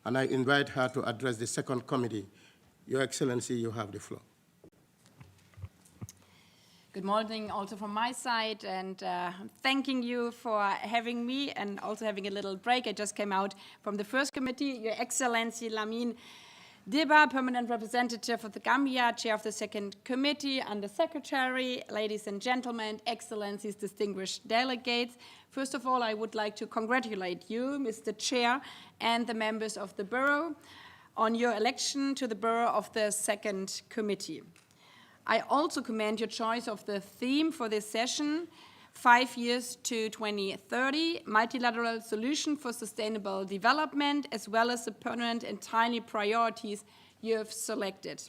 and I invite her to address the second committee. Your Excellency, you have the floor. Good morning also from my side, and thanking you for having me and also having a little break. I just came out from the first committee. Your Excellency Lamine Diba, Permanent Representative of the Gambia, Chair of the Second Committee, Under Secretary, ladies and gentlemen, Excellencies, distinguished delegates. First of all, I would like to congratulate you, Mr. Chair, and the members of the Bureau on your election to the Bureau of the Second Committee. I also commend your choice of the theme for this session, 5 years to 2030, multilateral solution for sustainable development, as well as the permanent and timely priorities you have selected.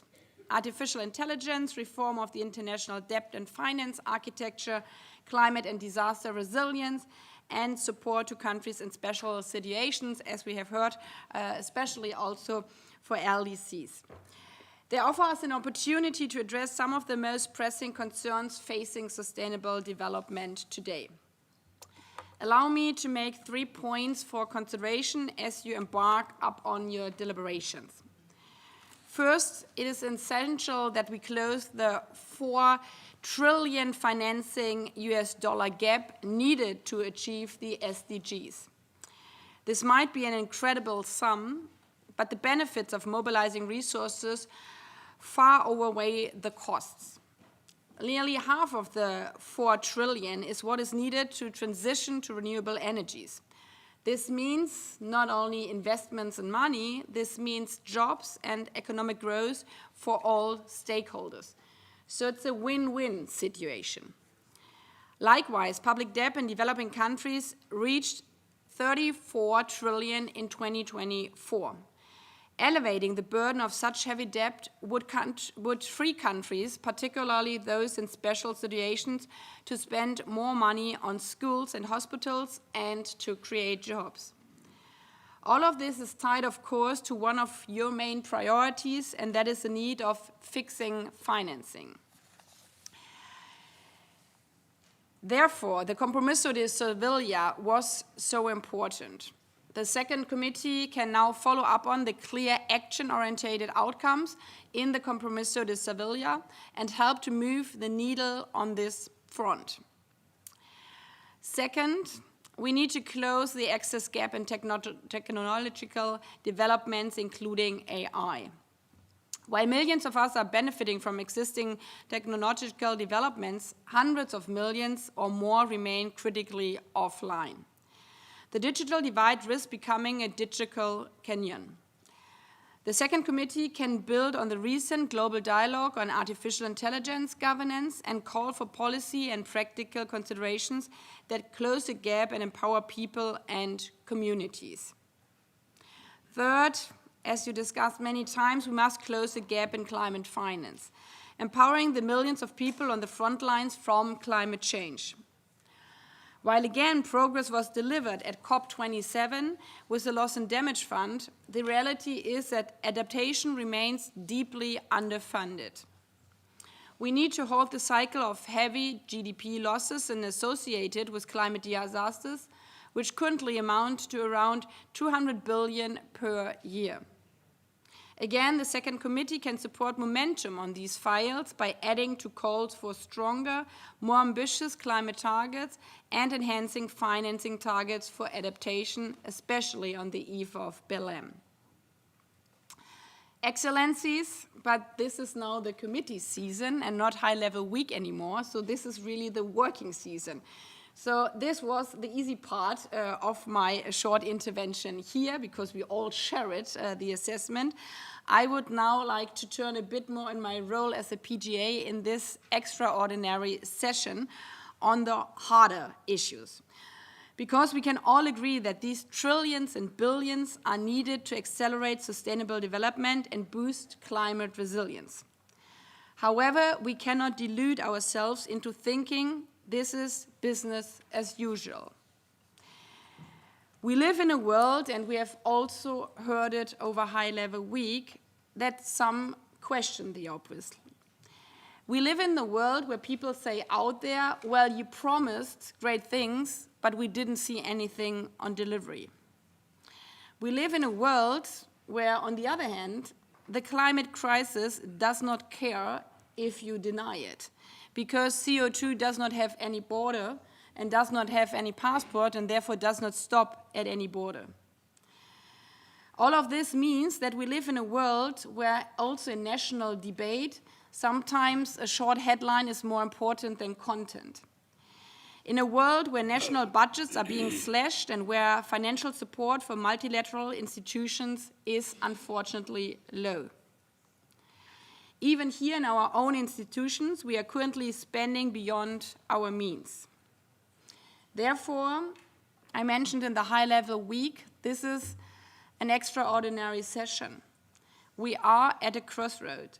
Artificial intelligence, reform of the international debt and finance architecture, climate and disaster resilience, and support to countries in special situations, as we have heard, especially also for LDCs. They offer us an opportunity to address some of the most pressing concerns facing sustainable development today. Allow me to make 3 points for consideration as you embark upon your deliberations. First, it is essential that we close the $4 trillion financing US dollar gap needed to achieve the SDGs. This might be an incredible sum, but the benefits of mobilizing resources far outweigh the costs. Nearly half of the $4 trillion is what is needed to transition to renewable energies. This means not only investments in money, this means jobs and economic growth for all stakeholders. So it's a win-win situation. Likewise, public debt in developing countries reached $34 trillion in 2024. Elevating the burden of such heavy debt would free countries, particularly those in special situations, to spend more money on schools and hospitals and to create jobs. All of this is tied, of course, to one of your main priorities, and that is the need of fixing financing. Therefore, the Compromiso de Sevilla was so important. The Second Committee can now follow up on the clear action-oriented outcomes in the Compromiso de Sevilla and help to move the needle on this front. Second, we need to close the access gap in technological developments, including AI. While millions of us are benefiting from existing technological developments, hundreds of millions or more remain critically offline. The digital divide risks becoming a digital canyon. The Second Committee can build on the recent global dialogue on artificial intelligence governance and call for policy and practical considerations that close the gap and empower people and communities. Third, as you discussed many times, we must close the gap in climate finance, empowering the millions of people on the front lines from climate change. While again progress was delivered at COP27 with the Loss and Damage Fund, the reality is that adaptation remains deeply underfunded. We need to halt the cycle of heavy GDP losses associated with climate disasters, which currently amount to around $200 billion per year. Again, the Second Committee can support momentum on these files by adding to calls for stronger, more ambitious climate targets and enhancing financing targets for adaptation, especially on the eve of Belém. Excellencies, but this is now the committee season and not high-level week anymore, so this is really the working season. So this was the easy part of my short intervention here, because we all share it, the assessment. I would now like to turn a bit more in my role as a PGA in this extraordinary session on the harder issues. Because we can all agree that these trillions and billions are needed to accelerate sustainable development and boost climate resilience. However, we cannot delude ourselves into thinking this is business as usual. We live in a world, and we have also heard it over high-level week, that some question the obvious. We live in the world where people say out there, well, you promised great things, but we didn't see anything on delivery. We live in a world where, on the other hand, the climate crisis does not care if you deny it, because CO2 does not have any border and does not have any passport and therefore does not stop at any border. All of this means that we live in a world where also in national debate, sometimes a short headline is more important than content. In a world where national budgets are being slashed and where financial support for multilateral institutions is unfortunately low. Even here in our own institutions, we are currently spending beyond our means. Therefore, I mentioned in the high-level week, this is an extraordinary session. We are at a crossroad,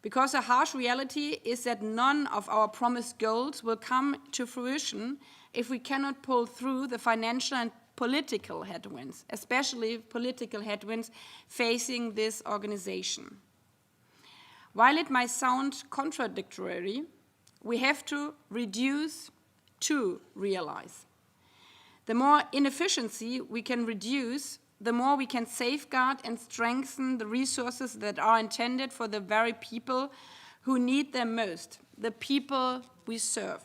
because a harsh reality is that none of our promised goals will come to fruition if we cannot pull through the financial and political headwinds, especially political headwinds facing this organization. While it might sound contradictory, we have to reduce to realize. The more inefficiency we can reduce, the more we can safeguard and strengthen the resources that are intended for the very people who need them most, the people we serve.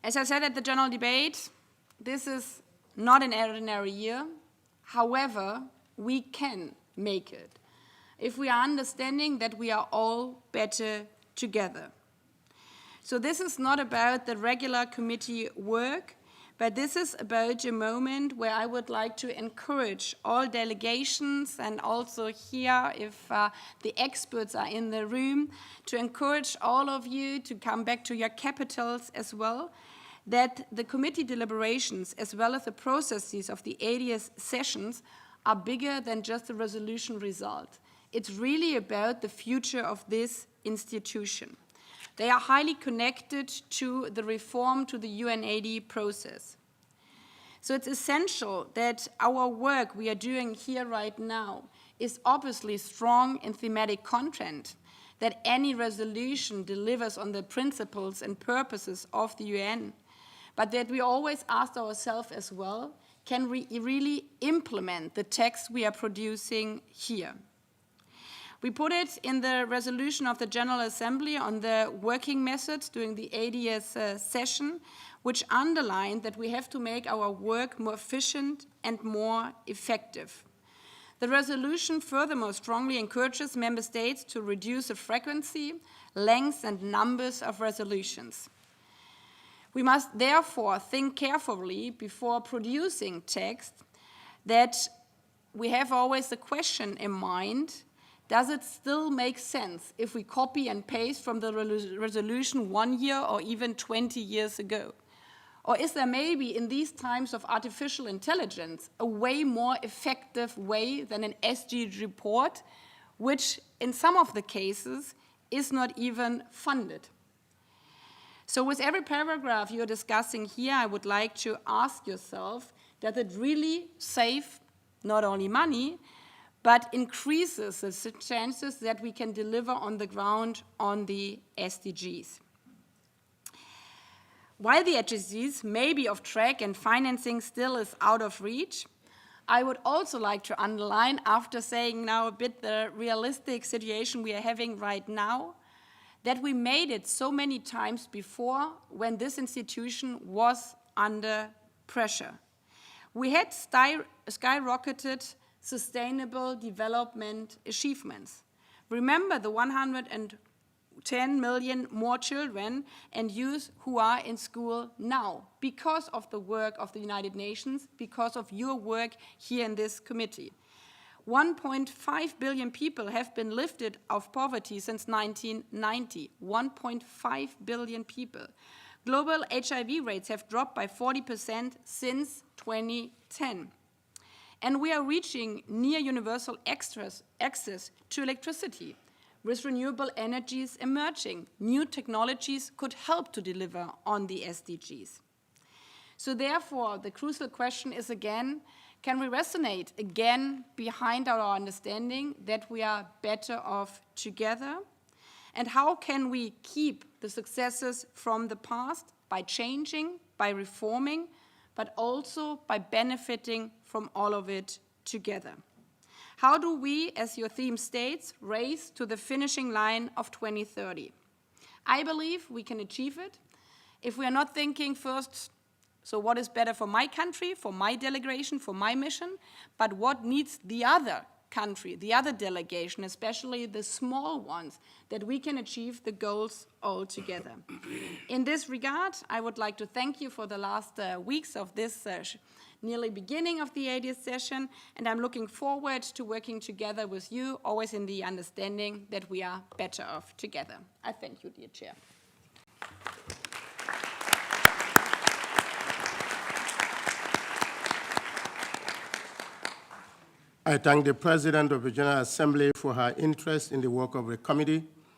As I said at the general debate, this is not an ordinary year. However, we can make it if we are understanding that we are all better together. So this is not about the regular committee work, but this is about a moment where I would like to encourage all delegations and also here, if the experts are in the room, to encourage all of you to come back to your capitals as well, that the committee deliberations as well as the processes of the ADS sessions are bigger than just the resolution result. It's really about the future of this institution. They are highly connected to the reform to the UNAID process. So it's essential that our work we are doing here right now is obviously strong in thematic content, that any resolution delivers on the principles and purposes of the UN, but that we always ask ourselves as well, can we really implement the text we are producing here? We put it in the resolution of the General Assembly on the working methods during the ADS session, which underlined that we have to make our work more efficient and more effective. The resolution furthermore strongly encourages member states to reduce the frequency, length, and numbers of resolutions. We must therefore think carefully before producing text that we have always the question in mind, does it still make sense if we copy and paste from the resolution 1 year or even 20 years ago? Or is there maybe in these times of artificial intelligence a way more effective way than an SG report, which in some of the cases is not even funded? So with every paragraph you're discussing here, I would like to ask yourself, does it really save not only money, but increases the chances that we can deliver on the ground on the SDGs? While the SDGs may be off track and financing still is out of reach, I would also like to underline, after saying now a bit the realistic situation we are having right now, that we made it so many times before when this institution was under pressure. We had skyrocketed sustainable development achievements. Remember the 110 million more children and youth who are in school now because of the work of the United Nations, because of your work here in this committee. 1.5 billion people have been lifted out of poverty since 1990. 1.5 billion people. Global HIV rates have dropped by 40% since 2010. And we are reaching near universal access to electricity. With renewable energies emerging, new technologies could help to deliver on the SDGs. So therefore, the crucial question is again, can we resonate again behind our understanding that we are better off together? And how can we keep the successes from the past by changing, by reforming, but also by benefiting from all of it together. How do we, as your theme states, race to the finishing line of 2030? I believe we can achieve it if we are not thinking first, so what is better for my country, for my delegation, for my mission, but what needs the other country, the other delegation, especially the small ones, that we can achieve the goals all together. In this regard, I would like to thank you for the last weeks of this nearly beginning of the 80th session, and I'm looking forward to working together with you, always in the understanding that we are better off together. I thank you, dear Chair. I thank the President of the General Assembly for her interest in the work of the committee